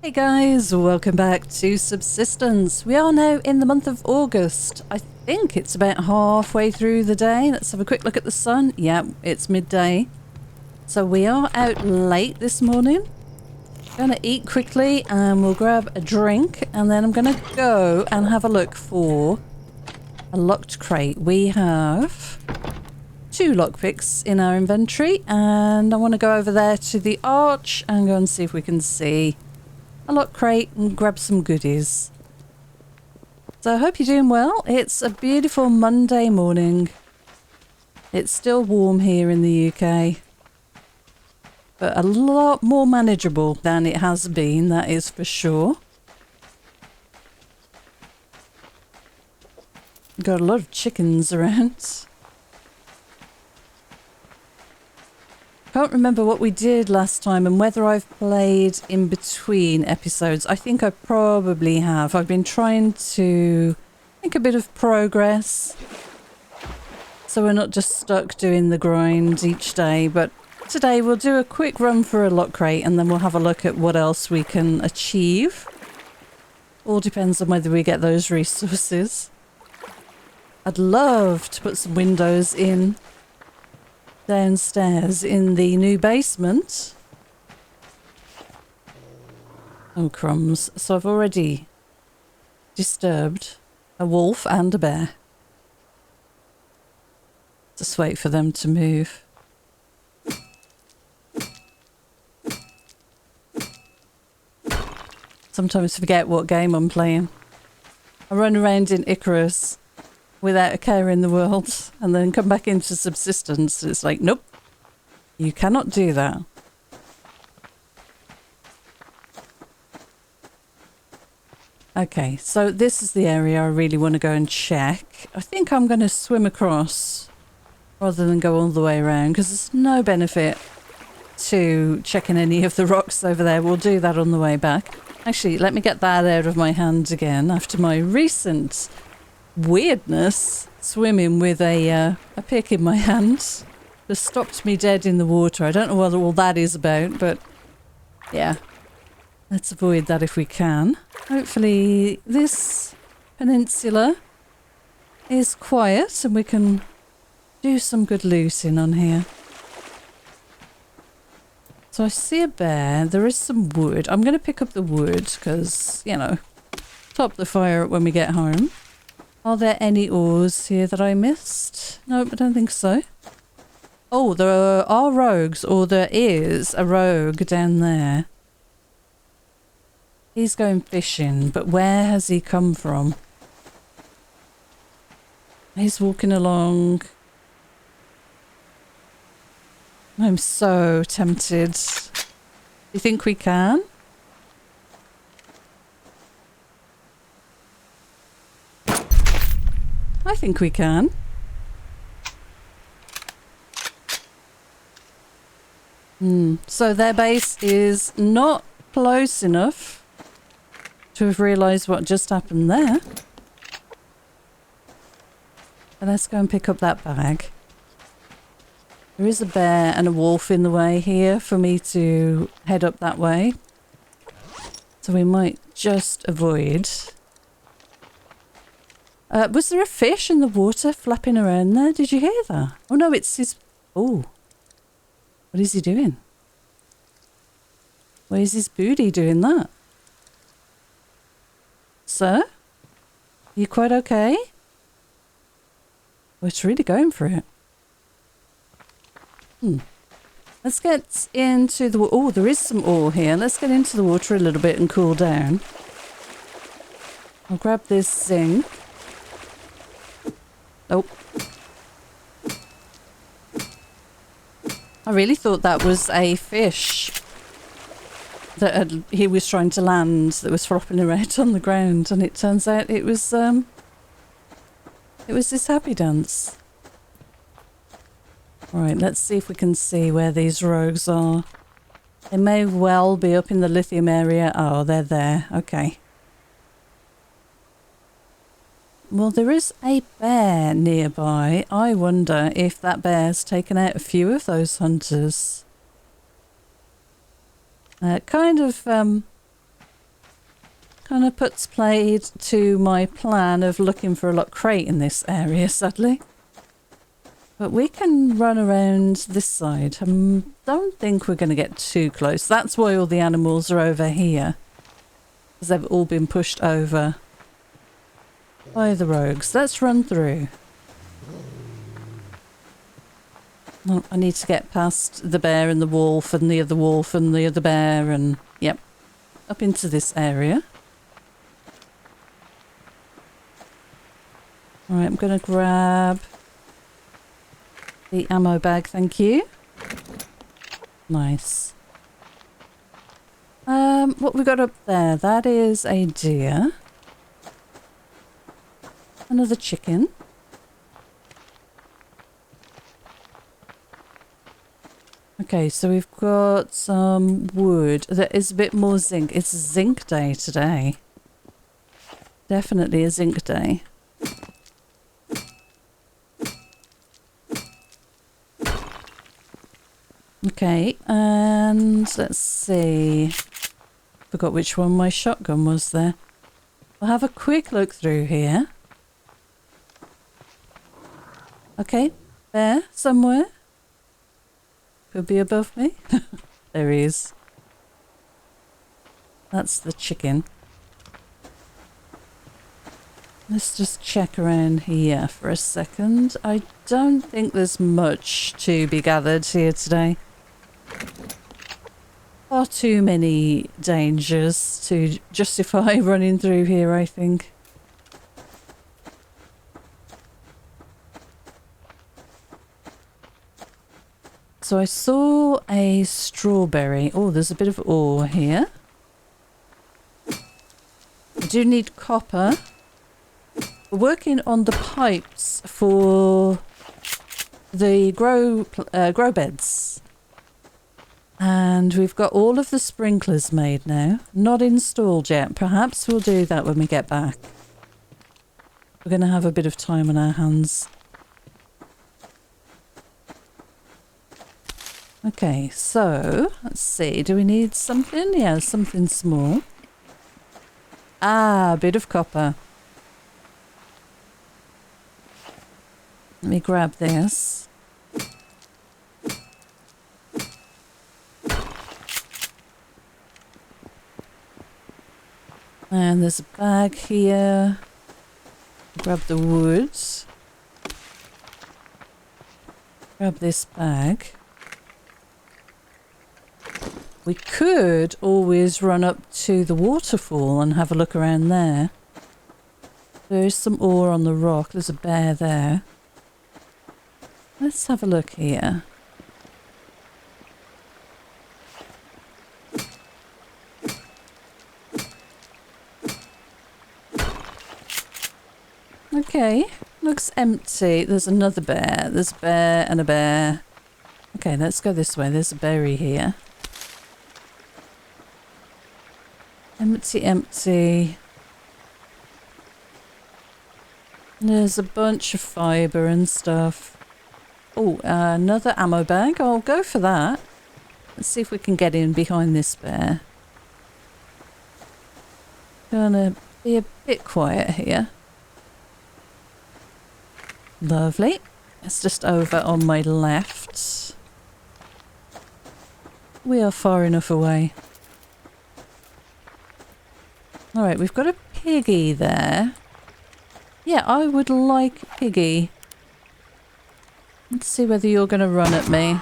Hey guys, welcome back to Subsistence. We are now in the month of August. I think it's about halfway through the day. Let's have a quick look at the sun. Yeah, it's midday. So we are out late this morning. Gonna eat quickly and we'll grab a drink and then I'm gonna go and have a look for a locked crate. We have 2 lockpicks in our inventory and I want to go over there to the arch and go and see if we can see a lock crate and grab some goodies. So I hope you're doing well. It's a beautiful Monday morning. It's still warm here in the UK, but a lot more manageable than it has been, that is for sure. Got a lot of chickens around. Can't remember what we did last time and whether I've played in between episodes. I think I probably have. I've been trying to make a bit of progress so we're not just stuck doing the grind each day. But today we'll do a quick run for a lock crate and then we'll have a look at what else we can achieve. All depends on whether we get those resources. I'd love to put some windows in downstairs in the new basement. Oh crumbs. So I've already disturbed a wolf and a bear. Just wait for them to move. Sometimes forget what game I'm playing. I run around in Icarus without a care in the world and then come back into Subsistence. It's like, nope, you cannot do that. Okay, so this is the area I really want to go and check. I think I'm going to swim across rather than go all the way around because there's no benefit to checking any of the rocks over there. We'll do that on the way back. Actually, let me get that out of my hand again after my recent weirdness swimming with a pick in my hand. Just stopped me dead in the water. I don't know what all that is about, but yeah, let's avoid that if we can. Hopefully this peninsula is quiet and we can do some good looting on here. So I see a bear. There is some wood. I'm going to pick up the wood because, you know, top the fire when we get home. Are there any ores here that I missed? Nope, I don't think so. Oh, there are rogues, or there is a rogue down there. He's going fishing, but where has he come from? He's walking along. I'm so tempted. You think we can? I think we can. So their base is not close enough to have realised what just happened there. But let's go and pick up that bag. There is a bear and a wolf in the way here for me to head up that way. So we might just avoid. Was there a fish in the water flapping around there? Did you hear that? Oh no, it's his... Oh. What is he doing? Where's his booty doing that? Sir? You quite okay? Well, it's really going for it. Let's get into the... Oh, there is some ore here. Let's get into the water a little bit and cool down. I'll grab this zinc. Oh. I really thought that was a fish that he was trying to land that was flopping around on the ground, and it turns out it was this happy dance. Right, let's see if we can see where these rogues are. They may well be up in the lithium area. Oh, they're there. Okay. Well, there is a bear nearby. I wonder if that bear's taken out a few of those hunters. Kind of Kind of puts paid to my plan of looking for a lock crate in this area, sadly. But we can run around this side. I don't think we're going to get too close. That's why all the animals are over here. Because they've all been pushed over by the rogues. Let's run through. Oh, I need to get past the bear and the wolf and the other wolf and the other bear and, yep, up into this area. Alright, I'm going to grab the ammo bag, thank you. Nice. What we got up there? That is a deer. Another chicken. Okay, so we've got some wood. There is a bit more zinc. It's zinc day today. Definitely a zinc day. Okay, and let's see. Forgot which one my shotgun was there. I'll have a quick look through here. Okay, bear somewhere. Could be above me. There he is. That's the chicken. Let's just check around here for a second. I don't think there's much to be gathered here today. Far too many dangers to justify running through here, I think. So I saw a strawberry. Oh, there's a bit of ore here. I do need copper. We're working on the pipes for the grow beds. And we've got all of the sprinklers made now. Not installed yet. Perhaps we'll do that when we get back. We're going to have a bit of time on our hands. Okay, so let's see. Do we need something? Yeah, something small. Ah, a bit of copper. Let me grab this. And there's a bag here. Grab the wood. Grab this bag. We could always run up to the waterfall and have a look around there. There is some ore on the rock. There's a bear there. Let's have a look here. Okay, looks empty. There's another bear. There's a bear and a bear. Okay, let's go this way. There's a berry here. Empty, empty. There's a bunch of fibre and stuff. Oh, another ammo bag. I'll go for that. Let's see if we can get in behind this bear. Gonna be a bit quiet here. Lovely. It's just over on my left. We are far enough away. Alright, we've got a piggy there. Yeah, I would like piggy. Let's see whether you're going to run at me.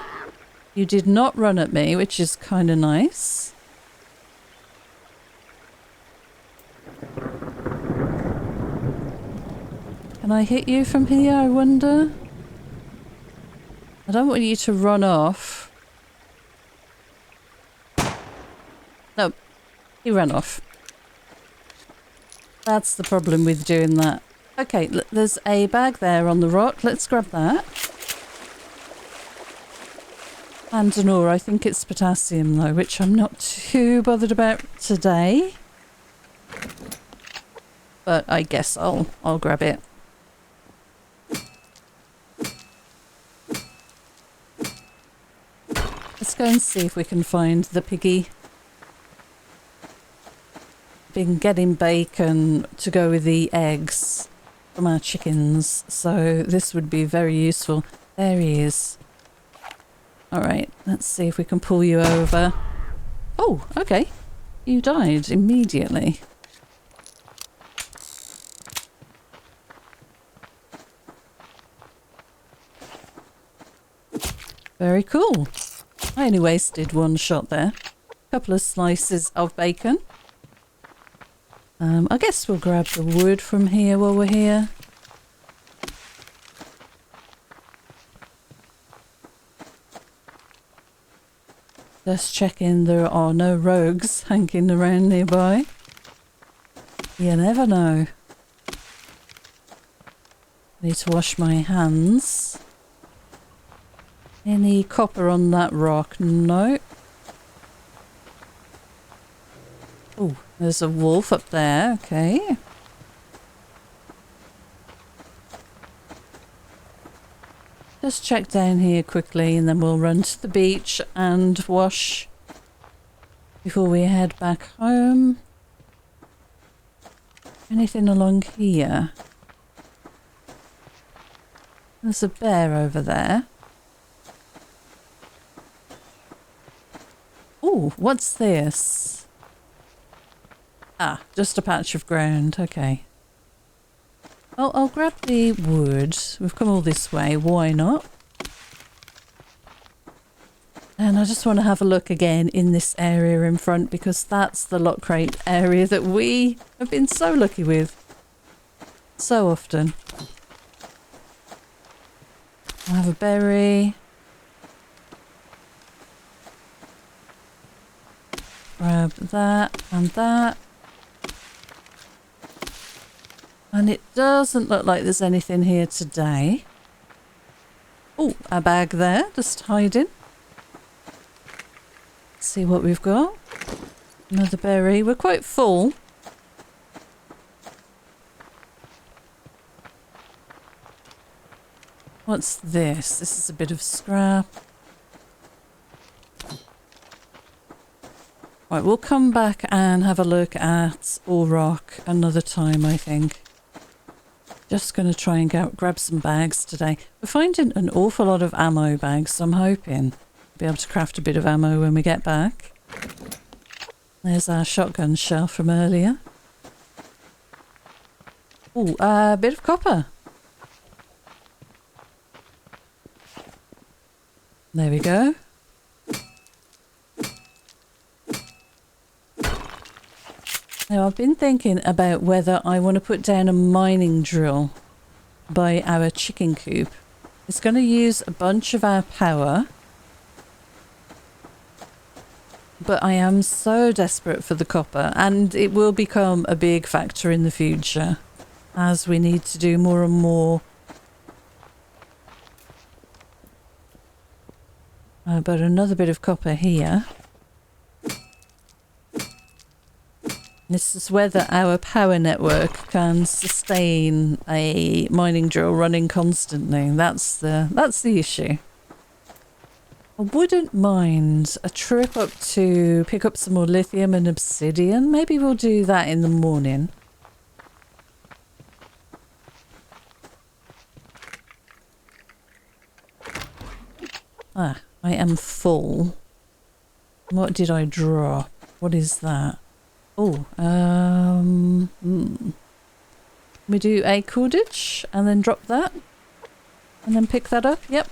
You did not run at me, which is kind of nice. Can I hit you from here, I wonder? I don't want you to run off. No, he ran off. That's the problem with doing that. Okay, there's a bag there on the rock. Let's grab that. And an ore. I think it's potassium though, which I'm not too bothered about today. But I guess I'll grab it. Let's go and see if we can find the piggy. been getting bacon to go with the eggs from our chickens, so this would be very useful. There he is. Alright, let's see if we can pull you over. Oh, okay. You died immediately. Very cool. I only wasted one shot there. A couple of slices of bacon. I guess we'll grab the wood from here while we're here. Just checking there are no rogues hanging around nearby. You never know. Need to wash my hands. Any copper on that rock? No. Oh, there's a wolf up there. Okay. Just check down here quickly and then we'll run to the beach and wash before we head back home. Anything along here? There's a bear over there. Oh, what's this? Ah, just a patch of ground. Okay. I'll grab the wood. We've come all this way. Why not? And I just want to have a look again in this area in front because that's the lock crate area that we have been so lucky with. So often. I'll have a berry. Grab that and that. And it doesn't look like there's anything here today. Oh, a bag there, just hiding. Let's see what we've got. Another berry. We're quite full. What's this? This is a bit of scrap. Right, we'll come back and have a look at All Rock another time, I think. Just going to try and grab some bags today. We're finding an awful lot of ammo bags, so I'm hoping we'll be able to craft a bit of ammo when we get back. There's our shotgun shell from earlier. Oh, a bit of copper. There we go. Now, I've been thinking about whether I want to put down a mining drill by our chicken coop. It's going to use a bunch of our power. But I am so desperate for the copper, and it will become a big factor in the future as we need to do more and more. But another bit of copper here. This is whether our power network can sustain a mining drill running constantly. That's the issue. I wouldn't mind a trip up to pick up some more lithium and obsidian. Maybe we'll do that in the morning. Ah, I am full. What did I drop? What is that? Oh, we do a cordage and then drop that and then pick that up. Yep.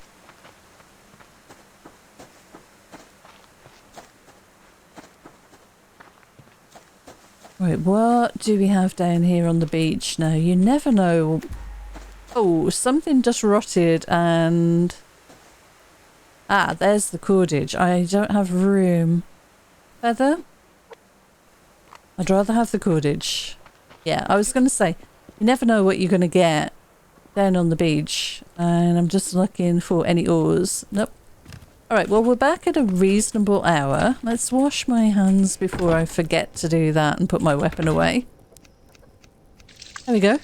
Right, what do we have down here on the beach now? You never know. Oh, something just rotted and... Ah, there's the cordage. I don't have room. Feather? I'd rather have the cordage. Yeah, I was going to say, you never know what you're going to get down on the beach. And I'm just looking for any ores. Nope. Alright, well, we're back at a reasonable hour. Let's wash my hands before I forget to do that and put my weapon away. There we go.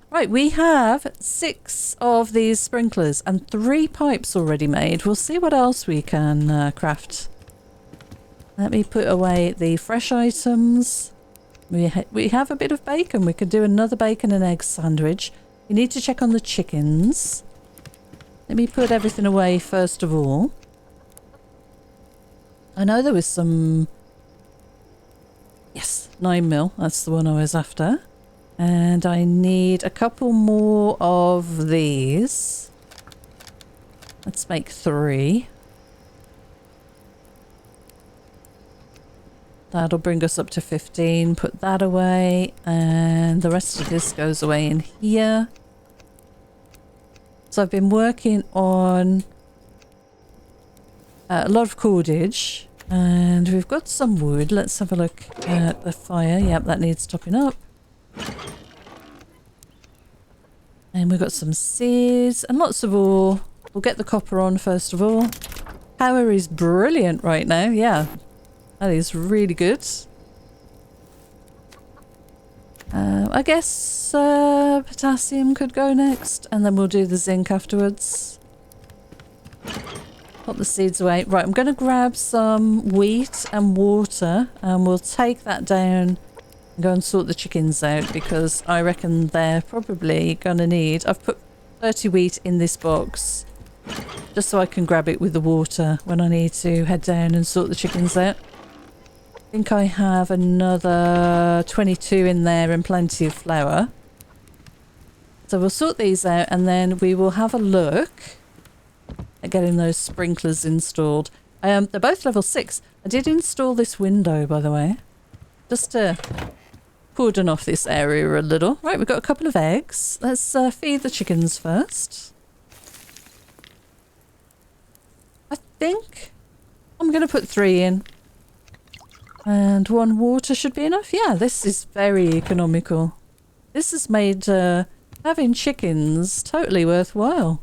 Right, we have 6 of these sprinklers and 3 pipes already made. We'll see what else we can craft. Let me put away the fresh items. We have a bit of bacon. We could do another bacon and egg sandwich. We need to check on the chickens. Let me put everything away first of all. I know there was some... Yes, 9mm. That's the one I was after. And I need a couple more of these. Let's make 3. That'll bring us up to 15. Put that away. And the rest of this goes away in here. So I've been working on a lot of cordage. And we've got some wood. Let's have a look at the fire. Yep, that needs topping up. And we've got some seeds and lots of ore. We'll get the copper on first of all. Power is brilliant right now. Yeah, that is really good. I guess potassium could go next. And then we'll do the zinc afterwards. Put the seeds away. Right, I'm going to grab some wheat and water. And we'll take that down. Go and sort the chickens out because I reckon they're probably going to need... I've put 30 wheat in this box just so I can grab it with the water when I need to head down and sort the chickens out. I think I have another 22 in there and plenty of flour. So we'll sort these out and then we will have a look at getting those sprinklers installed. They're both level 6. I did install this window, by the way, just to... cordon off this area a little. Right, we've got a couple of eggs. Let's feed the chickens first. I think I'm going to put 3 in. And 1 water should be enough. Yeah, this is very economical. This has made having chickens totally worthwhile.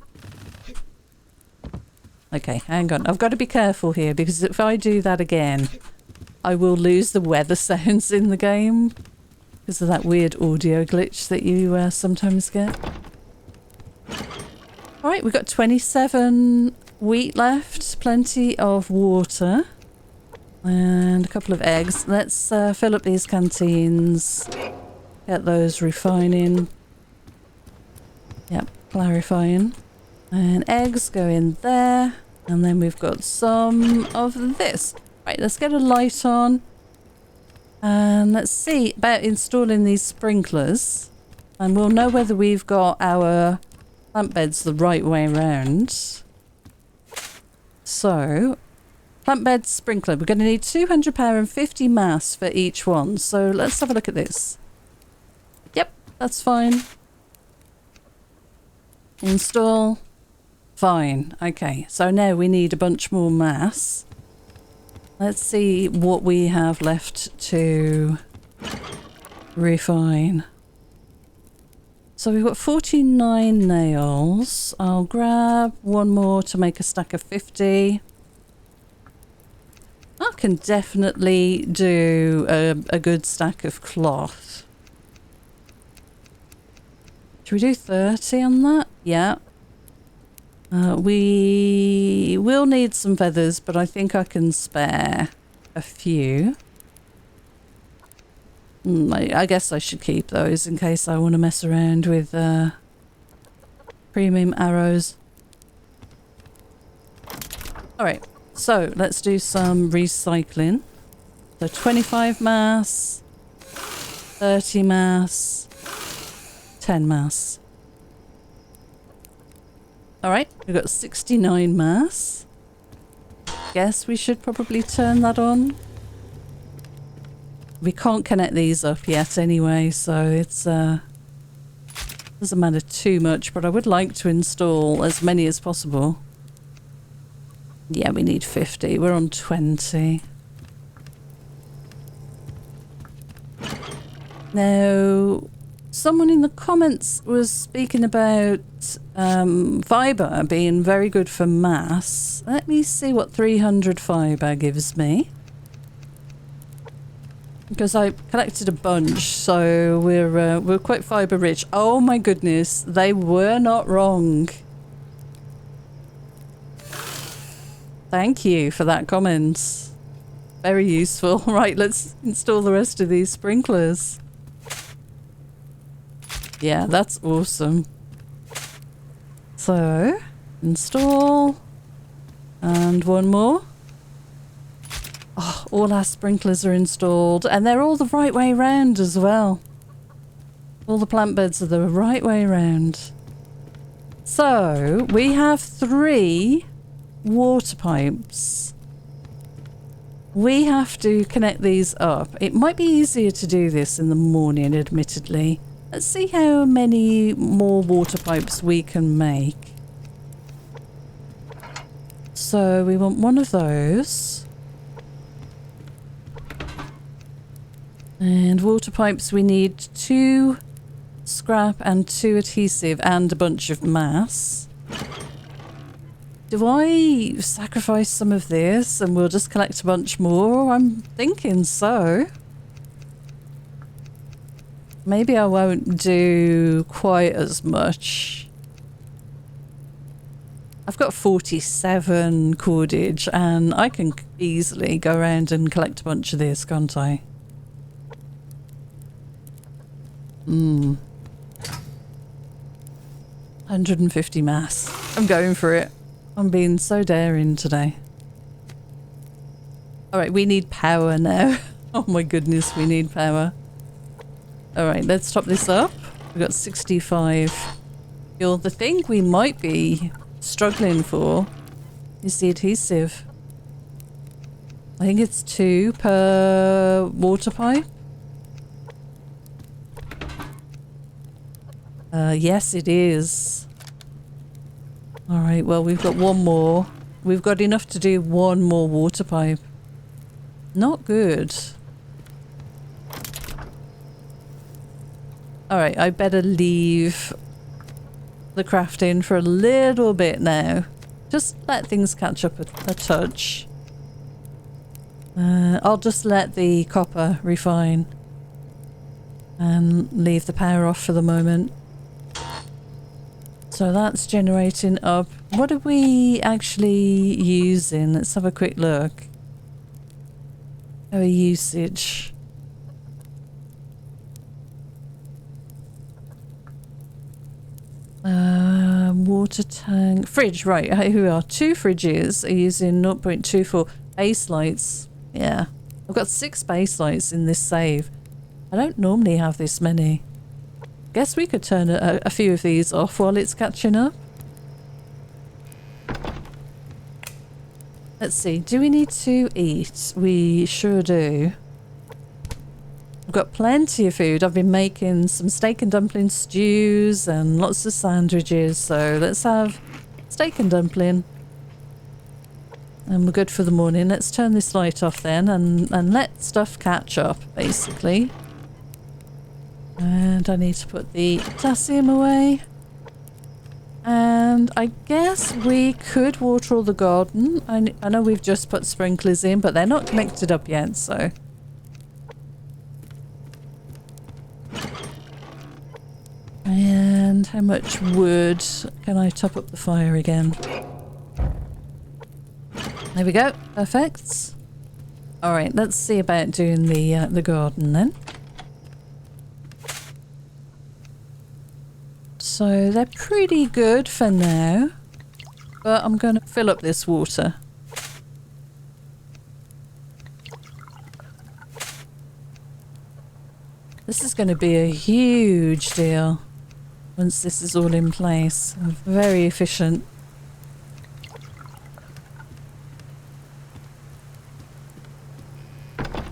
Okay, hang on. I've got to be careful here because if I do that again, I will lose the weather sounds in the game. Because of that weird audio glitch that you sometimes get. Alright, we've got 27 wheat left. Plenty of water. And a couple of eggs. Let's fill up these canteens. Get those refining. Yep, clarifying. And eggs go in there. And then we've got some of this. Right, let's get a light on. And let's see about installing these sprinklers. And we'll know whether we've got our plant beds the right way around. So, plant bed sprinkler. We're going to need 200 power and 50 mass for each one. So let's have a look at this. Yep, that's fine. Install. Fine. Okay, so now we need a bunch more mass. Let's see what we have left to refine. So we've got 49 nails. I'll grab 1 more to make a stack of 50. I can definitely do a good stack of cloth. Should we do 30 on that? Yeah. We will need some feathers, but I think I can spare a few. I guess I should keep those in case I want to mess around with premium arrows. Alright, so let's do some recycling. So 25 mass, 30 mass, 10 mass. Alright, we've got 69 mass. Guess we should probably turn that on. We can't connect these up yet anyway, so it's doesn't matter too much, but I would like to install as many as possible. Yeah, we need 50. We're on 20. Now, someone in the comments was speaking about fibre being very good for mass. Let me see what 300 fibre gives me. Because I collected a bunch, so we're quite fibre rich. Oh my goodness, they were not wrong. Thank you for that comment. Very useful. Right, let's install the rest of these sprinklers. Yeah, that's awesome. So, install. And one more. Oh, all our sprinklers are installed. And they're all the right way round as well. All the plant beds are the right way round. So, we have 3 water pipes. We have to connect these up. It might be easier to do this in the morning, admittedly. Let's see how many more water pipes we can make. So we want one of those. And water pipes, we need 2 scrap and 2 adhesive and a bunch of mass. Do I sacrifice some of this and we'll just collect a bunch more? I'm thinking so. Maybe I won't do quite as much. I've got 47 cordage and I can easily go around and collect a bunch of this, can't I? 150 mass. I'm going for it. I'm being so daring today. Alright, we need power now. Oh my goodness, we need power. Alright, let's top this up. We've got 65 fuel. The thing we might be struggling for is the adhesive. I think it's 2 per water pipe. Yes, it is. Alright, well, we've got 1 more. We've got enough to do 1 more water pipe. Not good. Alright, I better leave the crafting for a little bit now. Just let things catch up a touch. I'll just let the copper refine and leave the power off for the moment. So that's generating up. What are we actually using? Let's have a quick look. Our usage. Water tank. Fridge, right. Here we are. 2 fridges are using 0.24 base lights. Yeah. I've got 6 base lights in this save. I don't normally have this many. Guess we could turn a few of these off while it's catching up. Let's see. Do we need to eat? We sure do. I've got plenty of food. I've been making some steak and dumpling stews and lots of sandwiches. So let's have steak and dumpling. And we're good for the morning. Let's turn this light off then and let stuff catch up, basically. And I need to put the potassium away. And I guess we could water all the garden. I know we've just put sprinklers in, but they're not connected up yet, so. And how much wood can I top up the fire again? There we go. Perfect. All right, let's see about doing the garden then. So they're pretty good for now, but I'm going to fill up this water. This is going to be a huge deal once this is all in place. Very efficient.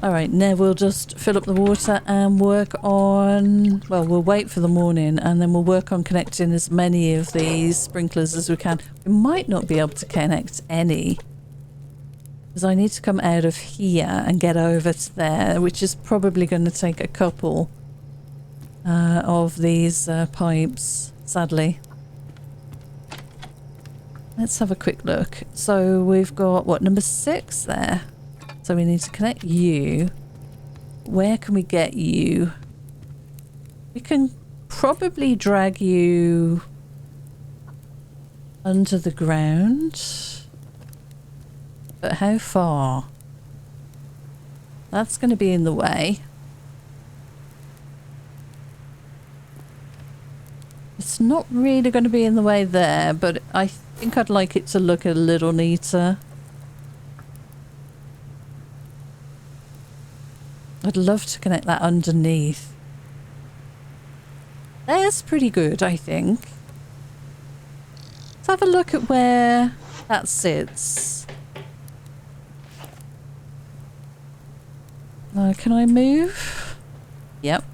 Alright, now we'll just fill up the water and work on... Well, we'll wait for the morning and then we'll work on connecting as many of these sprinklers as we can. We might not be able to connect any, because I need to come out of here and get over to there, which is probably going to take a couple of these pipes, sadly. Let's have a quick look. So we've got, what, number 6 there? So we need to connect you. Where can we get you? We can probably drag you under the ground. But how far? That's going to be in the way. It's not really going to be in the way there, but I think I'd like it to look a little neater. I'd love to connect that underneath. That's pretty good, I think. Let's have a look at where that sits. Can I move? Yep.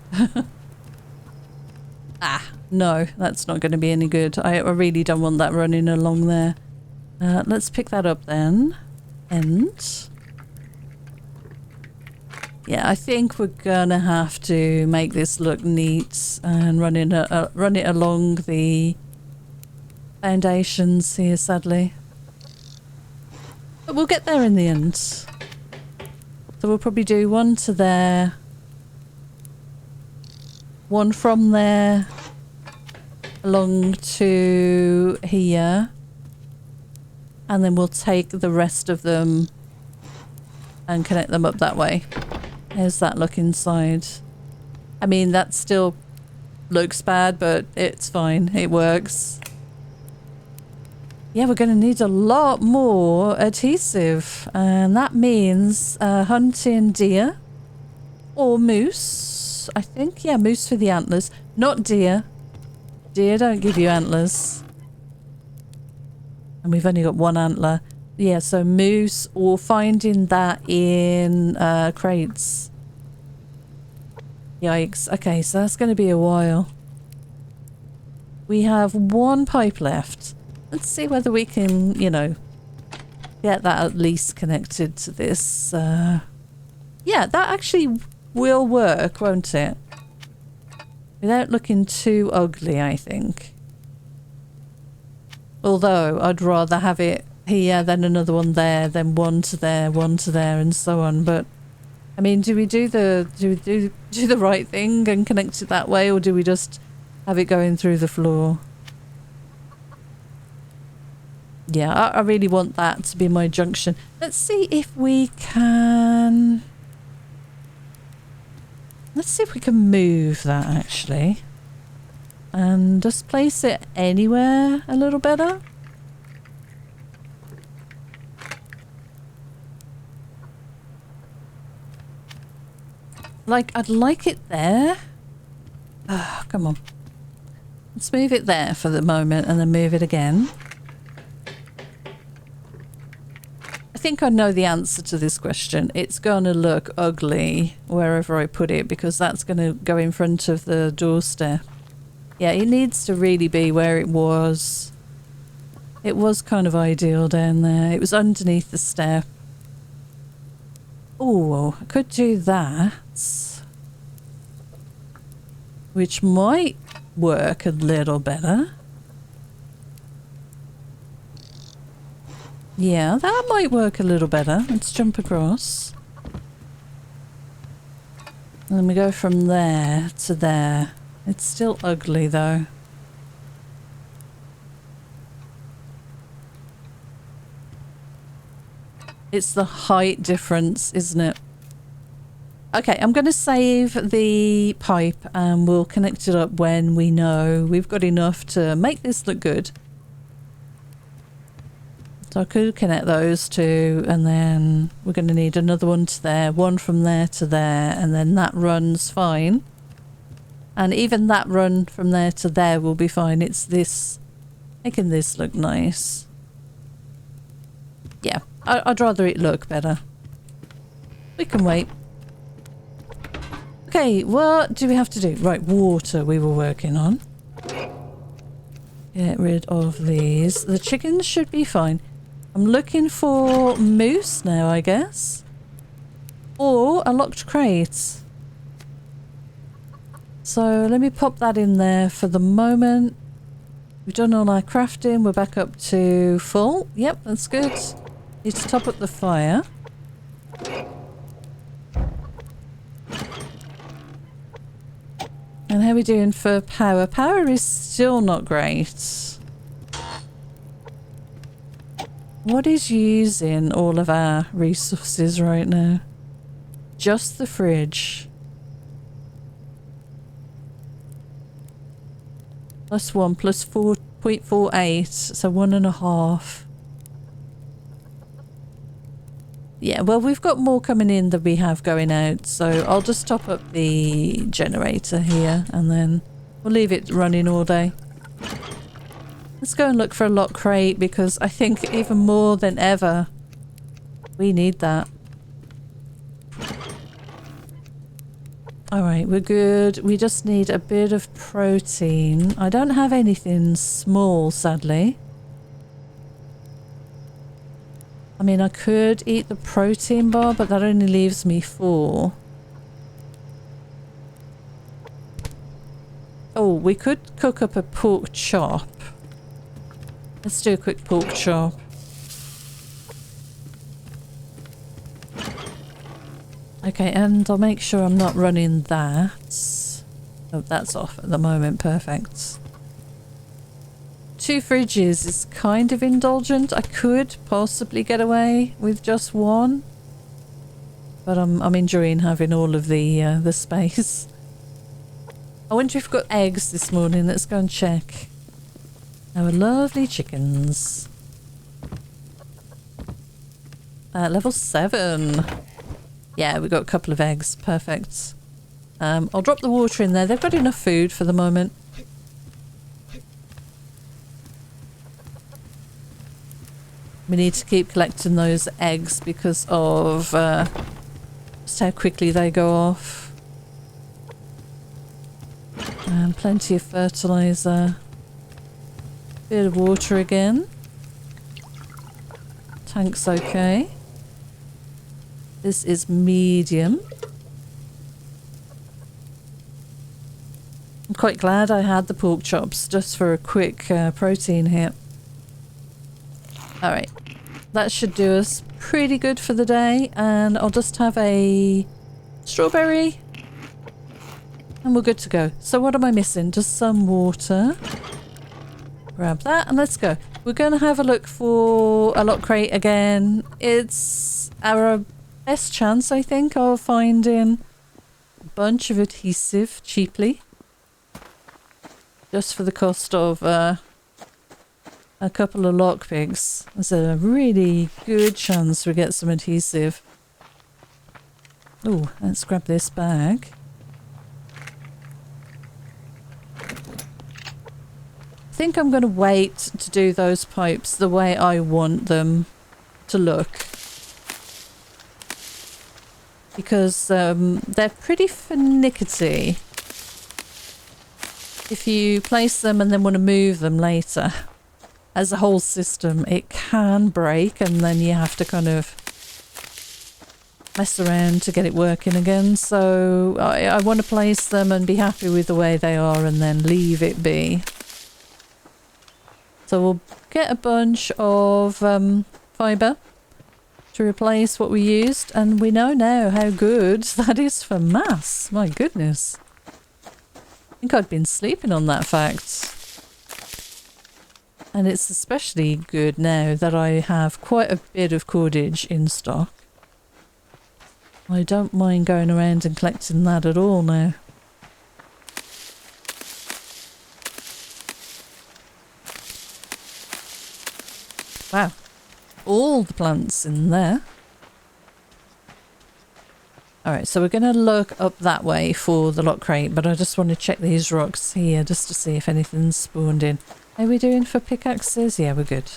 Ah, no, that's not going to be any good. I really don't want that running along there. Let's pick that up then. And yeah, I think we're gonna have to make this look neat and run it along the foundations here, sadly. But we'll get there in the end. So we'll probably do one to there, one from there along to here, and then we'll take the rest of them and connect them up that way. There's that look inside. I mean, that still looks bad, but it's fine. It works. Yeah, we're going to need a lot more adhesive, and that means hunting deer or moose, I think. Yeah, moose for the antlers, not deer. Deer don't give you antlers. And we've only got one antler. Yeah, so moose or finding that in crates. Yikes. Okay, so that's going to be a while. We have one pipe left. Let's see whether we can, you know, get that at least connected to this. Yeah, that actually will work, won't it? Without looking too ugly, I think. Although I'd rather have it here, then another one there, then one to there, and so on. But I mean, do we do the right thing and connect it that way, or do we just have it going through the floor? Yeah, I really want that to be my junction. Let's see if we can. Let's see if we can move that actually, and just place it anywhere a little better. Like, I'd like it there. Oh, come on. Let's move it there for the moment and then move it again. I think I know the answer to this question. It's going to look ugly wherever I put it because that's going to go in front of the doorstep. Yeah, it needs to really be where it was. It was kind of ideal down there. It was underneath the step. Oh, I could do that. Which might work a little better. Yeah, that might work a little better. Let's jump across. And then we go from there to there. It's still ugly though. It's the height difference, isn't it? Okay, I'm going to save the pipe and we'll connect it up when we know we've got enough to make this look good. So I could connect those two, and then we're going to need another one to there, one from there to there, and then that runs fine. And even that run from there to there will be fine. It's this, making this look nice. Yeah, I'd rather it look better. We can wait. Okay, what do we have to do? Right, water we were working on. Get rid of these. The chickens should be fine. I'm looking for moose now, I guess. Or a locked crate. So let me pop that in there for the moment. We've done all our crafting. We're back up to full. Yep, that's good. Need to top up the fire. And how are we doing for power? Power is still not great. What is using all of our resources right now? just the fridge. +1 plus 4.48, so 1.5. Yeah, well, we've got more coming in than we have going out, so I'll just top up the generator here and then we'll leave it running all day. Let's go and look for a lock crate because I think even more than ever we need that. Alright, we're good. We just need a bit of protein. I don't have anything small, sadly. I mean, I could eat the protein bar, but that only leaves me 4. Oh, we could cook up a pork chop. Let's do a quick pork chop. Okay, and I'll make sure I'm not running that. Oh, that's off at the moment. Perfect. 2 fridges is kind of indulgent. I could possibly get away with just 1, but I'm enjoying having all of the space. I wonder if we've got eggs this morning. Let's go and check. Our lovely chickens. Level 7. Yeah, we've got a couple of eggs. Perfect. I'll drop the water in there. They've got enough food for the moment. We need to keep collecting those eggs because of just how quickly they go off. And plenty of fertilizer. Bit of water again. Tank's okay. This is medium. I'm quite glad I had the pork chops just for a quick protein hit. Alright, that should do us pretty good for the day, and I'll just have a strawberry and we're good to go. So what am I missing? Just some water. Grab that and let's go. We're going to have a look for a lock crate again. It's our best chance, I think, of finding a bunch of adhesive cheaply. Just for the cost of a couple of lockpicks. There's a really good chance we get some adhesive. Oh, let's grab this bag. I think I'm going to wait to do those pipes the way I want them to look. Because they're pretty finicky. If you place them and then want to move them later, as a whole system, it can break and then you have to kind of mess around to get it working again. So I want to place them and be happy with the way they are and then leave it be. So we'll get a bunch of fibre to replace what we used, and we know now how good that is for mass. My goodness. I think I'd been sleeping on that fact. And it's especially good now that I have quite a bit of cordage in stock. I don't mind going around and collecting that at all now. Wow. All the plants in there. Alright, so we're going to look up that way for the lock crate, but I just want to check these rocks here just to see if anything's spawned in. How are we doing for pickaxes? Yeah, we're good.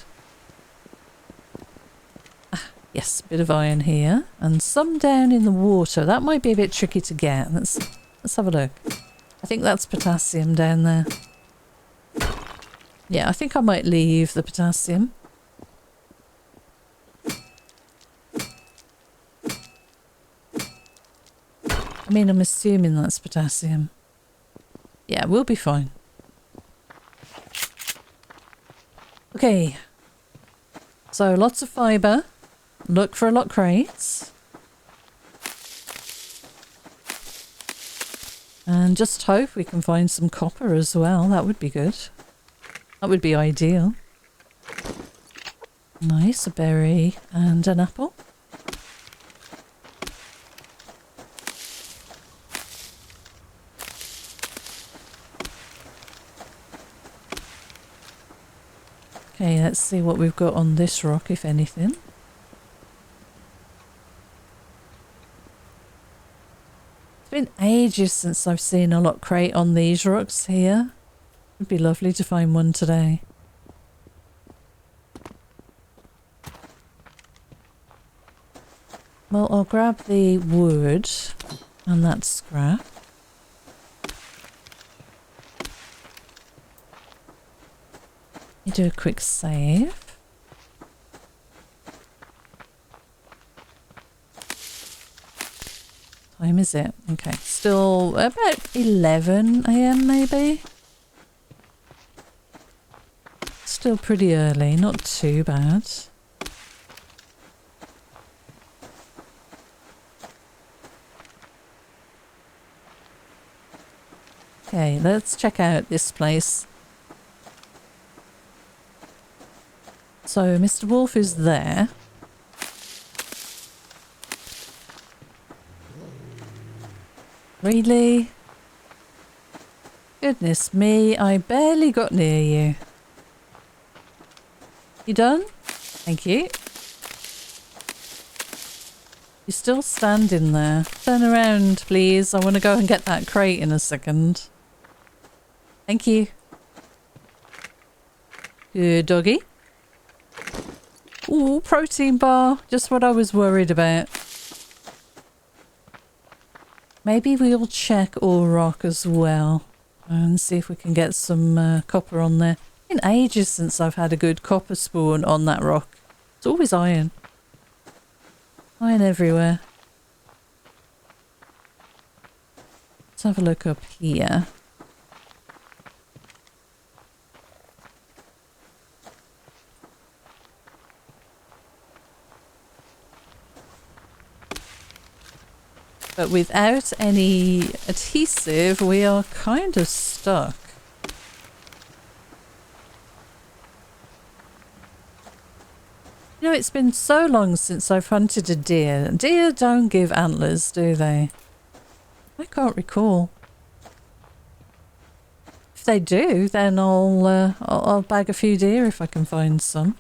Ah, yes, bit of iron here. And some down in the water. That might be a bit tricky to get. Let's have a look. I think that's potassium down there. Yeah, I think I might leave the potassium. I mean, I'm assuming that's potassium. Yeah, we'll be fine. Okay. So, lots of fibre. Look for a lock crates. And just hope we can find some copper as well. That would be good. That would be ideal. Nice, a berry and an apple. Okay, let's see what we've got on this rock, if anything. It's been ages since I've seen a lot crate on these rocks here. It'd be lovely to find one today. Well, I'll grab the wood and that scrap. You do a quick save. Time is it? Okay, still about 11 AM maybe? Still pretty early, not too bad. Okay, let's check out this place. So Mr. Wolf is there. Really? Goodness me, I barely got near you. You done? Thank you. You're still standing there. Turn around, please. I want to go and get that crate in a second. Thank you. Good doggy. Ooh, protein bar. Just what I was worried about. Maybe we'll check all rock as well and see if we can get some copper on there. It's been ages since I've had a good copper spawn on that rock. It's always iron. Iron everywhere. Let's have a look up here. But without any adhesive, we are kind of stuck. You know, it's been so long since I've hunted a deer. Deer don't give antlers, do they? I can't recall. If they do, then I'll bag a few deer if I can find some.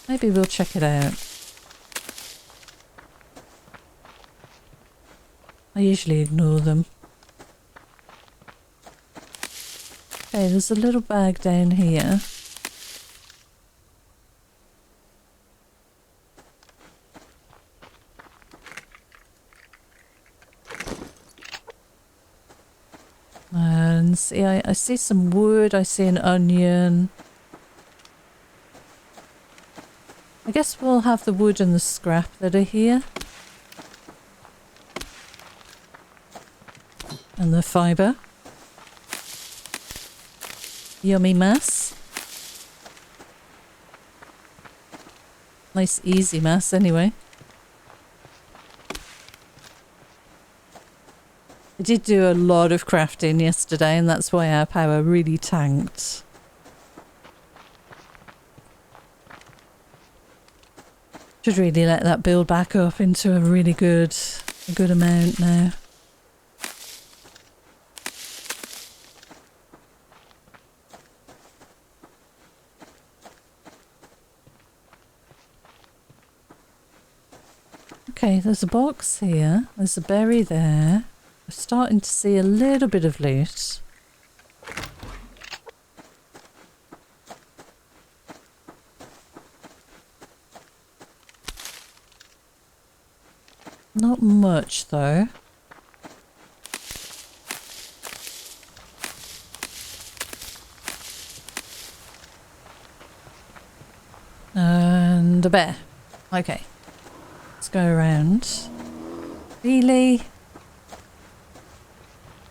Maybe we'll check it out. I usually ignore them. Okay, there's a little bag down here. And see, I see some wood, I see an onion. I guess we'll have the wood and the scrap that are here. And the fibre. Yummy mass. Nice easy mass anyway. I did do a lot of crafting yesterday and that's why our power really tanked. Should really let that build back up into a really good amount now. Okay, there's a box here. There's a berry there. I'm starting to see a little bit of loot. Not much though. And a bear. Okay. Let's go around. Really?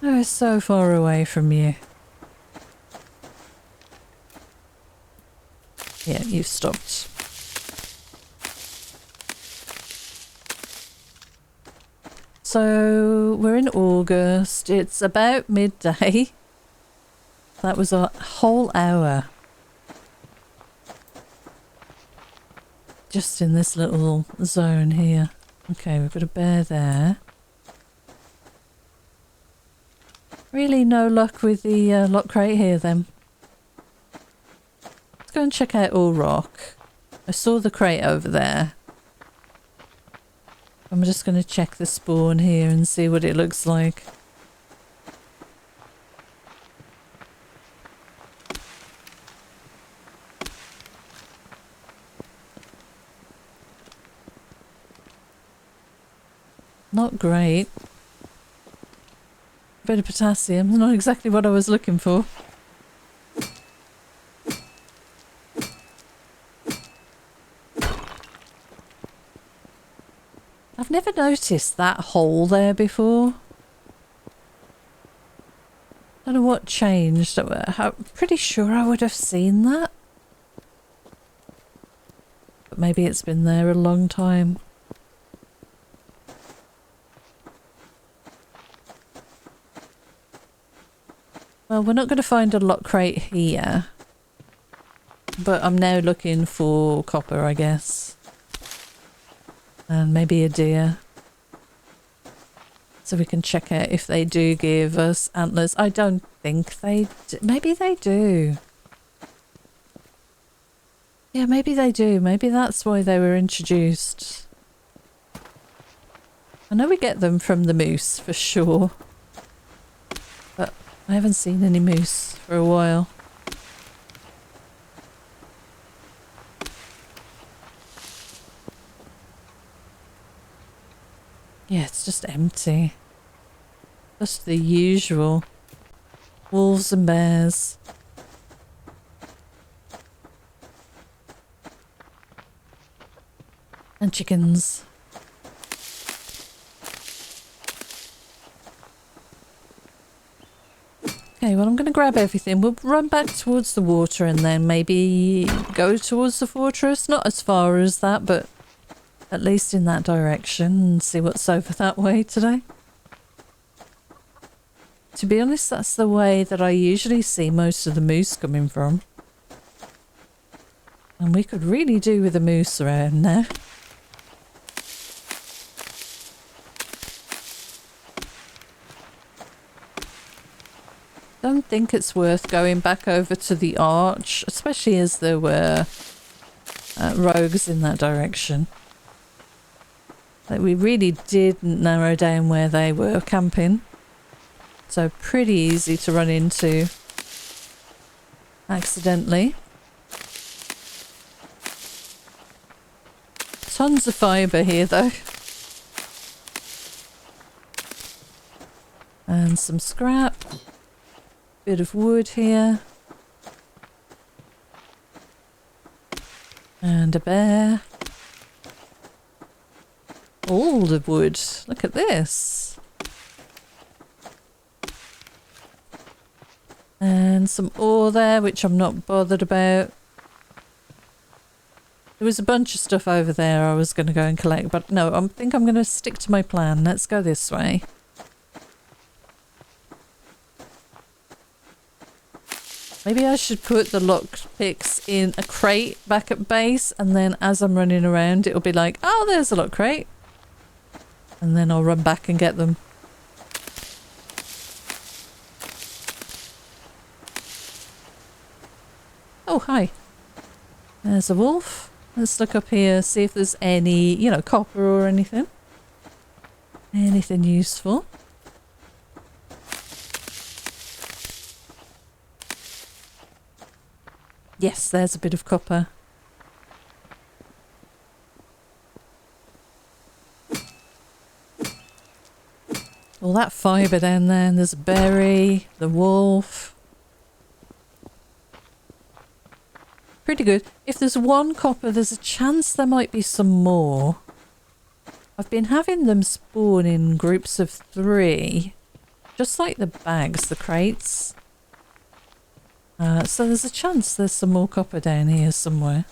I was so far away from you. Yeah, you've stopped. So we're in August. It's about midday. That was a whole hour. Just in this little zone here. Okay, we've got a bear there. Really no luck with the lock crate here then. Let's go and check out all rock. I saw the crate over there. I'm just going to check the spawn here and see what it looks like. Not great. Bit of potassium, not exactly what I was looking for. I've never noticed that hole there before. Don't know what changed. I'm pretty sure I would have seen that. But maybe it's been there a long time. Well, we're not going to find a lock crate here. But I'm now looking for copper, I guess. And maybe a deer. So we can check out if they do give us antlers. I don't think they do. Maybe they do. Yeah, maybe they do. Maybe that's why they were introduced. I know we get them from the moose for sure. But I haven't seen any moose for a while. Yeah, it's just empty. Just the usual. Wolves and bears. And chickens. Okay, well I'm going to grab everything. We'll run back towards the water and then maybe go towards the fortress. Not as far as that, but at least in that direction and see what's over that way today. To be honest, that's the way that I usually see most of the moose coming from. And we could really do with a moose around now. Don't think it's worth going back over to the arch, especially as there were rogues in that direction. Like we really didn't narrow down where they were camping. So pretty easy to run into accidentally. Tons of fibre here though. And some scrap. Bit of wood here. And a bear. All the wood. Look at this. And some ore there, which I'm not bothered about. There was a bunch of stuff over there I was going to go and collect, but no, I think I'm going to stick to my plan. Let's go this way. Maybe I should put the lockpicks in a crate back at base, and then as I'm running around, it'll be like, oh, there's a lock crate. And then I'll run back and get them. Oh, hi. There's a wolf. Let's look up here, see if there's any, you know, copper or anything. Anything useful. Yes, there's a bit of copper. All that fibre down there, and there's a berry, the wolf. Pretty good. If there's one copper, there's a chance there might be some more. I've been having them spawn in groups of 3. Just like the bags, the crates. So there's a chance there's some more copper down here somewhere.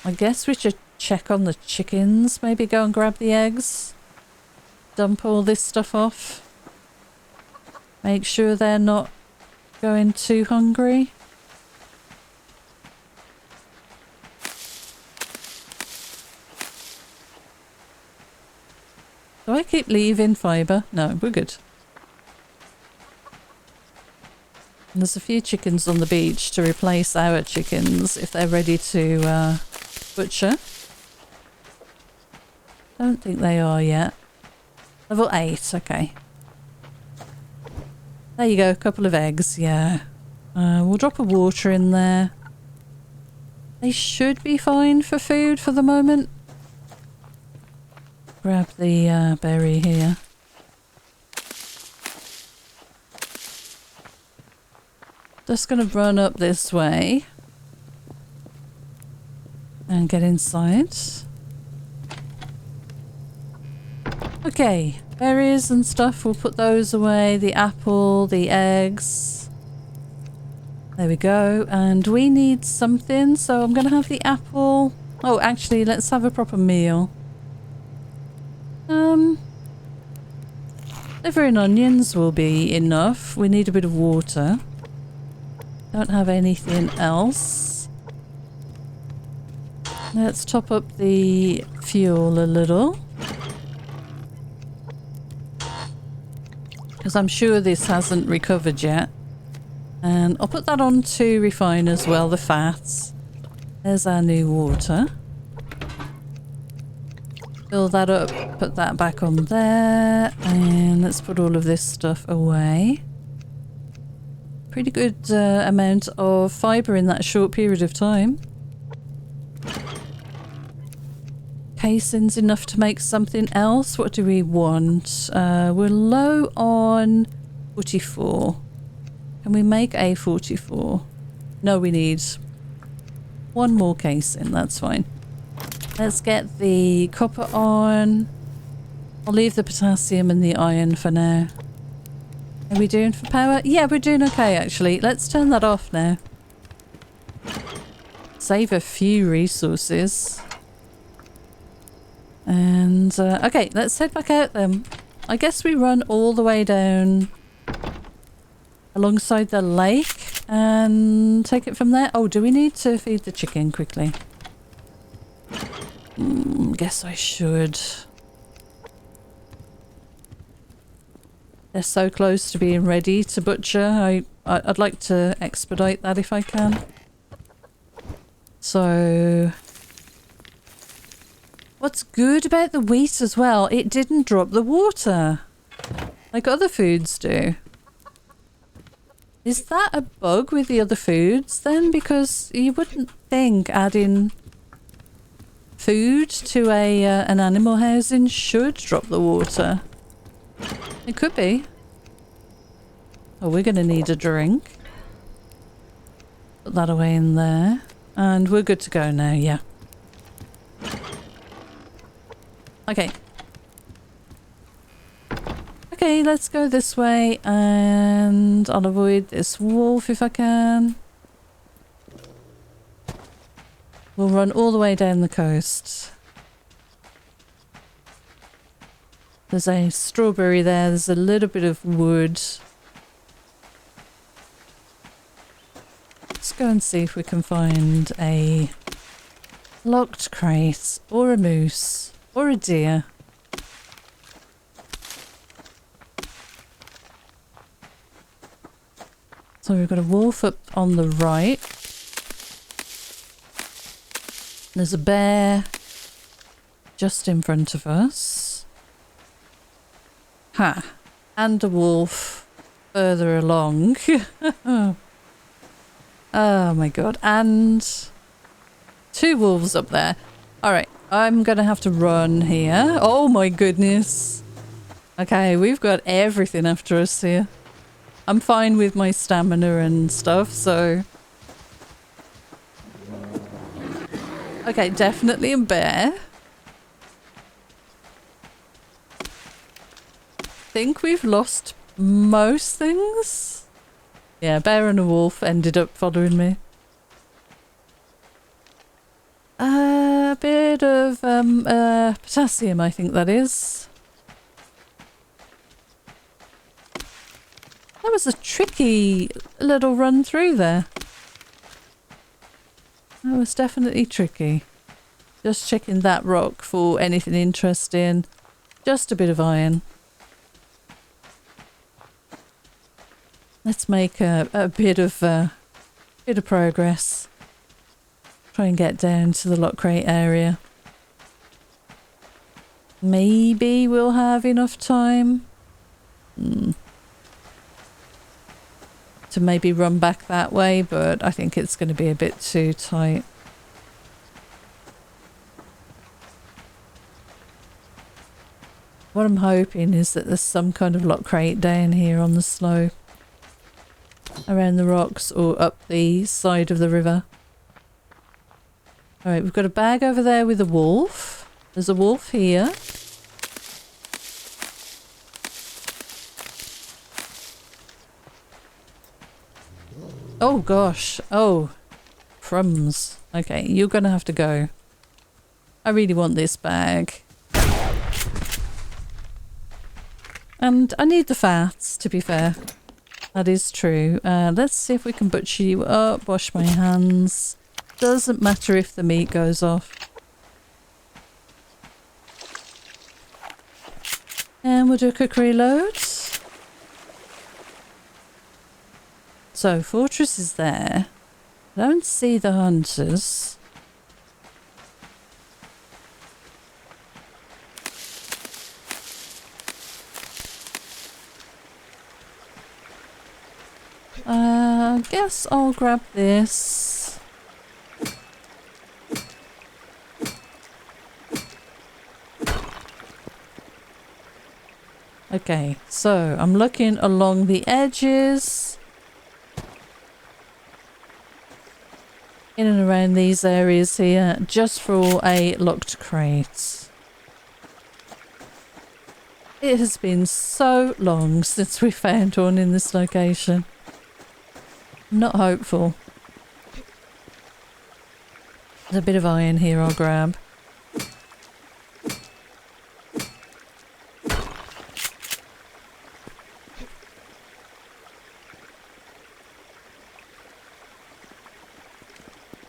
I guess we should check on the chickens. Maybe go and grab the eggs. Dump all this stuff off. Make sure they're not going too hungry. Do I keep leaving fibre? No, we're good. And there's a few chickens on the beach to replace our chickens if they're ready to butcher. Don't think they are yet. Level 8, okay. There you go, a couple of eggs, yeah. We'll drop a water in there. They should be fine for food for the moment. Grab the berry here. Just going to run up this way and get inside. Okay, berries and stuff, we'll put those away. The apple, the eggs. There we go. And we need something, so I'm going to have the apple. Oh, actually, let's have a proper meal. Liver and onions will be enough. We need a bit of water. Don't have anything else. Let's top up the fuel a little. Because I'm sure this hasn't recovered yet. And I'll put that on to refine as well, the fats. There's our new water. Fill that up, put that back on there. And let's put all of this stuff away. Pretty good amount of fibre in that short period of time. Casing's enough to make something else. What do we want? We're low on 44. Can we make a 44? No, we need one more casing. That's fine. Let's get the copper on. I'll leave the potassium and the iron for now. Are we doing for power? Yeah, we're doing okay actually. Let's turn that off now. Save a few resources. And okay, let's head back out then. I guess we run all the way down alongside the lake and take it from there. Oh, do we need to feed the chicken quickly? Guess I should. They're so close to being ready to butcher. I'd like to expedite that if I can. So, what's good about the wheat as well, it didn't drop the water like other foods do. Is that a bug with the other foods then? Because you wouldn't think adding food to an animal housing should drop the water. It could be. Oh, we're going to need a drink. Put that away in there. And we're good to go now, yeah. Okay. Okay, let's go this way and I'll avoid this wolf if I can. We'll run all the way down the coast. There's a strawberry there, there's a little bit of wood. Let's go and see if we can find a locked crate or a moose or a deer. So we've got a wolf up on the right. There's a bear just in front of us. Ha! And a wolf further along. Oh my god. And two wolves up there. Alright, I'm gonna have to run here. Oh my goodness. Okay, we've got everything after us here. I'm fine with my stamina and stuff, so... Okay, definitely a bear. Think we've lost most things. Yeah, bear and a wolf ended up following me. A bit of potassium, I think that is. That was a tricky little run through there. That was definitely tricky. Just checking that rock for anything interesting. Just a bit of iron. Let's make a bit of progress. Try and get down to the lock crate area. Maybe we'll have enough time to maybe run back that way, but I think it's going to be a bit too tight. What I'm hoping is that there's some kind of lock crate down here on the slope, around the rocks or up the side of the river. Alright, we've got a bag over there with a wolf. There's a wolf here. Oh gosh. Oh. Crumbs. Okay, you're gonna have to go. I really want this bag. And I need the fats, to be fair. That is true. Let's see if we can butcher you up. Wash my hands. Doesn't matter if the meat goes off. And we'll do a quick reload. So, fortress is there. I don't see the hunters. I guess I'll grab this. Okay, so I'm looking along the edges. In and around these areas here, just for a locked crate. It has been so long since we found one in this location. I'm not hopeful. There's a bit of iron here I'll grab.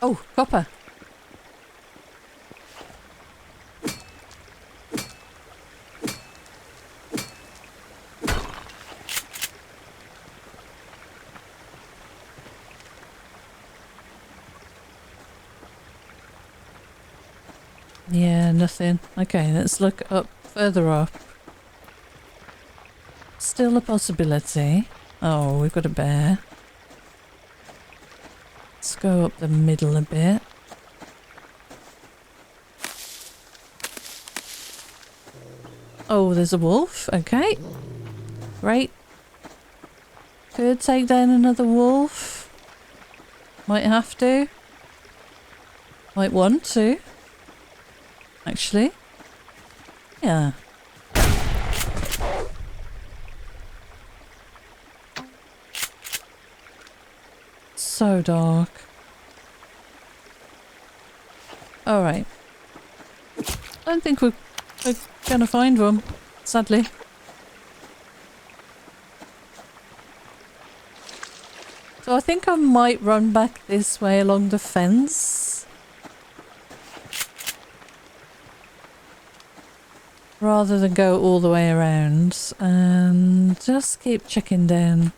Oh, copper. Yeah, nothing. Okay, let's look up further up. Still a possibility. Oh, we've got a bear. Let's go up the middle a bit. Oh, there's a wolf. Okay. Great. Could take down another wolf. Might have to. Might want to. Actually. Yeah. So dark. Alright. I don't think we're gonna find one, sadly. So I think I might run back this way along the fence. Rather than go all the way around. And just keep checking down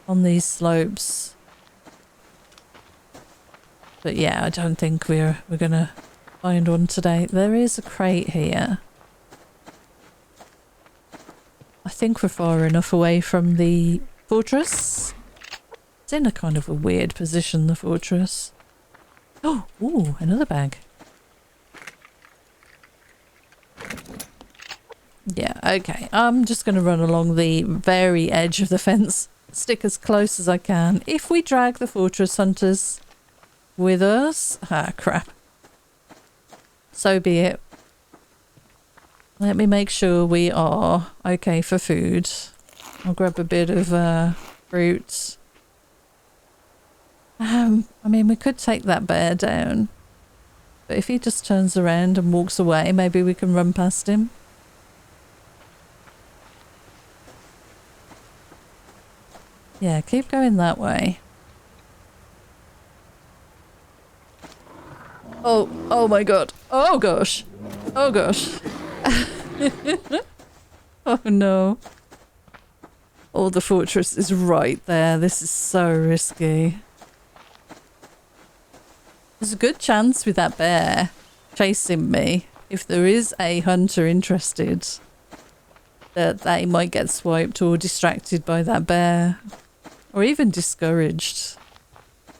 on these slopes. But yeah, I don't think we're gonna find one today. There is a crate here. I think we're far enough away from the fortress. It's in a kind of a weird position, the fortress. Oh, ooh, another bag. Yeah, okay. I'm just going to run along the very edge of the fence. Stick as close as I can. If we drag the fortress hunters with us... Ah, crap. So be it. Let me make sure we are okay for food. I'll grab a bit of fruit. I mean, we could take that bear down. But if he just turns around and walks away, maybe we can run past him. Yeah, keep going that way. Oh my god. Oh gosh. Oh gosh. Oh no. Oh, the fortress is right there. This is so risky. There's a good chance with that bear chasing me, if there is a hunter interested, that they might get swiped or distracted by that bear. Or even discouraged.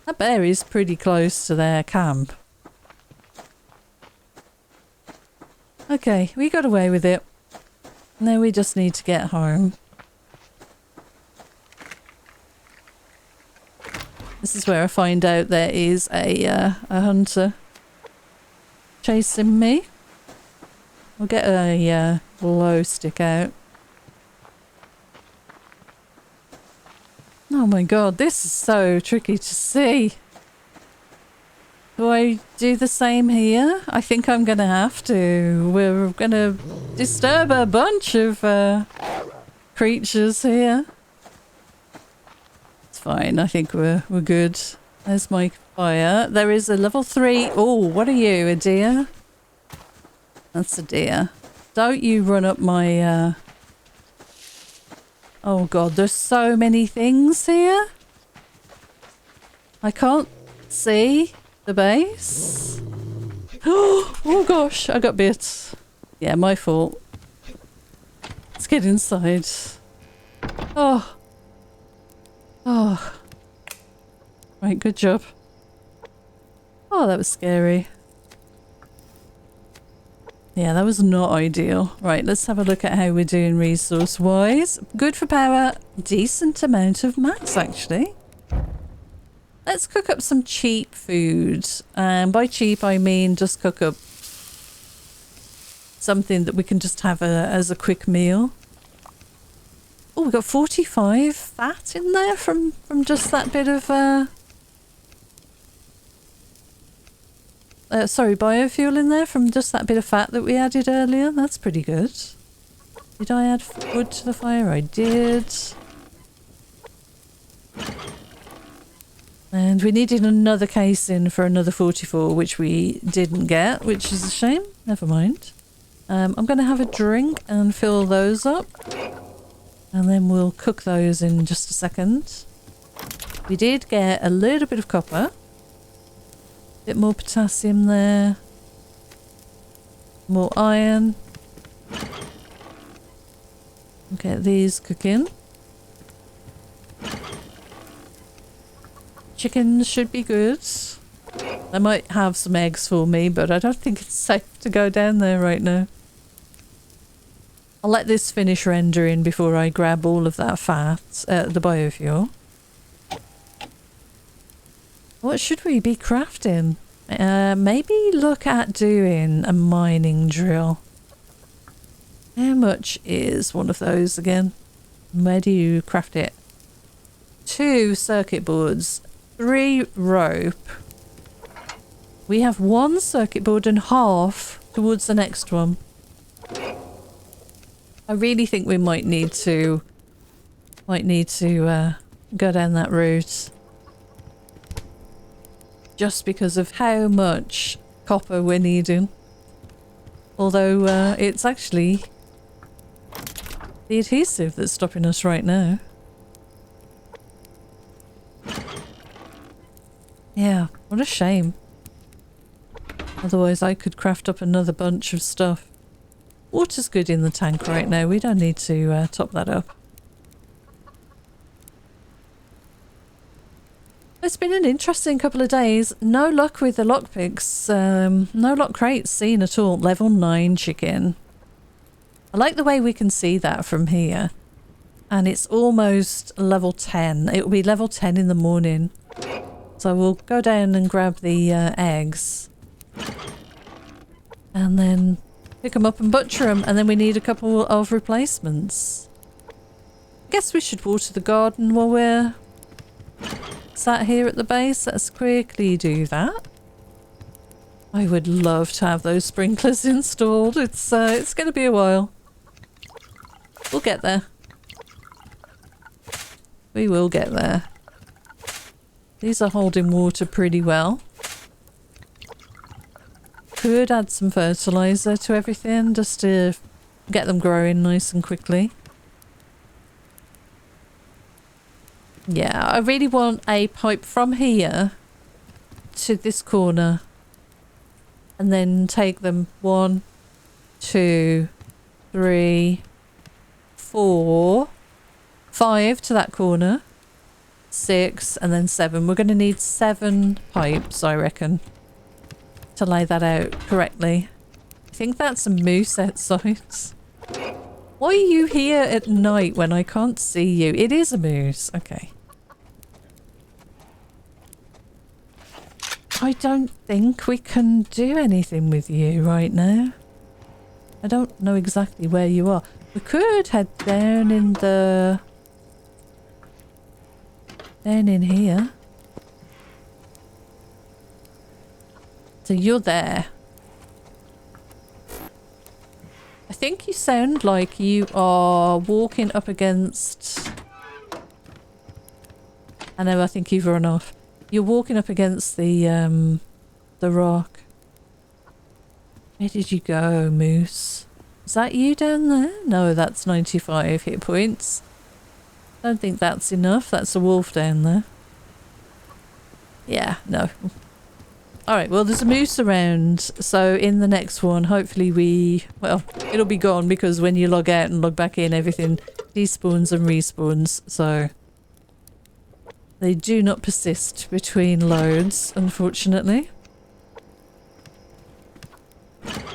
That bear is pretty close to their camp. Okay, we got away with it. Now we just need to get home. This is where I find out there is a hunter chasing me. I'll get a glow stick out. Oh my god, this is so tricky to see. Do I do the same here? I think I'm gonna have to. We're gonna disturb a bunch of creatures here. It's fine, I think we're good. There's my fire. There is a level 3. Oh, what are you, a deer? That's a deer. Don't you run up my... Oh god, there's so many things here. I can't see the base. Oh gosh, I got bit. Yeah, my fault. Let's get inside. Oh. Oh. Right, good job. Oh, that was scary. Yeah, that was not ideal. Right, let's have a look at how we're doing resource-wise. Good for power. Decent amount of mass, actually. Let's cook up some cheap food. And by cheap, I mean just cook up something that we can just have as a quick meal. Oh, we've got 45 fat in there from just that bit of... sorry, biofuel in there from just that bit of fat that we added earlier. That's pretty good. Did I add wood to the fire? I did. And we needed another casing for another 44, which we didn't get, which is a shame. Never mind. I'm going to have a drink and fill those up. And then we'll cook those in just a second. We did get a little bit of copper. Bit more potassium there. More iron. Okay, these cooking. Chickens should be good. They might have some eggs for me, but I don't think it's safe to go down there right now. I'll let this finish rendering before I grab all of that fat, the biofuel. What should we be crafting? Maybe look at doing a mining drill. How much is one of those again? Where do you craft it? 2 circuit boards, 3 rope. We have 1 circuit board and half towards the next one. I really think we might need to go down that route. Just because of how much copper we're needing. Although it's actually the adhesive that's stopping us right now. Yeah, what a shame. Otherwise I could craft up another bunch of stuff. Water's good in the tank right now. We don't need to top that up. It's been an interesting couple of days. No luck with the lockpicks. No lock crates seen at all. Level 9 chicken. I like the way we can see that from here. And it's almost level 10. It will be level 10 in the morning. So we'll go down and grab the eggs. And then pick them up and butcher them. And then we need a couple of replacements. I guess we should water the garden while we're sat here at the base. Let's quickly do that. I would love to have those sprinklers installed. It's going to be a while. We'll get there. We will get there. These are holding water pretty well. Could add some fertilizer to everything just to Get them growing nice and quickly. Yeah, I really want a pipe from here to this corner. And then take them 1, 2, 3, 4, 5 to that corner. 6 and then 7. We're going to need 7 pipes, I reckon, to lay that out correctly. I think that's a moose outside. Why are you here at night when I can't see you? It is a moose. Okay. I don't think we can do anything with you right now. I don't know exactly where you are. We could head down in the... down in here. So you're there. I think you sound like you are walking up against... I know, I think you've run off. You're walking up against the rock. Where did you go, moose? Is that you down there? No, that's 95 hit points. Don't think that's enough. That's a wolf down there. Yeah, no. Alright, well there's a moose around, so in the next one, hopefully well, it'll be gone because when you log out and log back in, everything despawns and respawns, so... They do not persist between loads, unfortunately.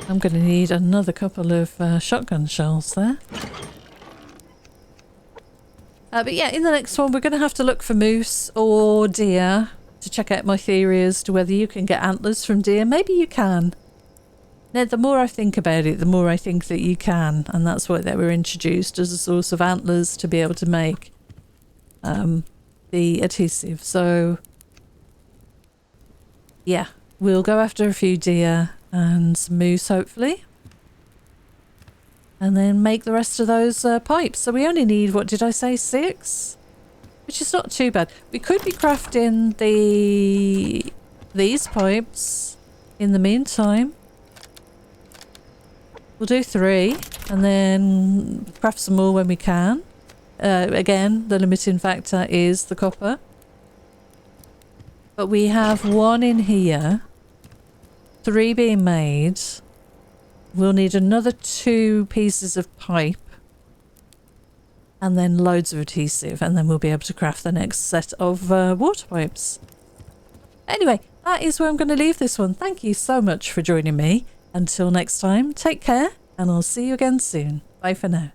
I'm going to need another couple of shotgun shells there. But yeah, in the next one we're going to have to look for moose or deer to check out my theory as to whether you can get antlers from deer. Maybe you can. Now, the more I think about it, the more I think that you can, and that's why they were introduced as a source of antlers to be able to make the adhesive. So yeah, we'll go after a few deer and some moose hopefully, and then make the rest of those pipes. So we only need, what did I say, 6? Which is not too bad. We could be crafting these pipes in the meantime. We'll do 3 and then craft some more when we can. Again, the limiting factor is the copper. But we have 1 in here. 3 being made. We'll need another 2 pieces of pipe. And then loads of adhesive. And then we'll be able to craft the next set of water pipes. Anyway, that is where I'm going to leave this one. Thank you so much for joining me. Until next time, take care. And I'll see you again soon. Bye for now.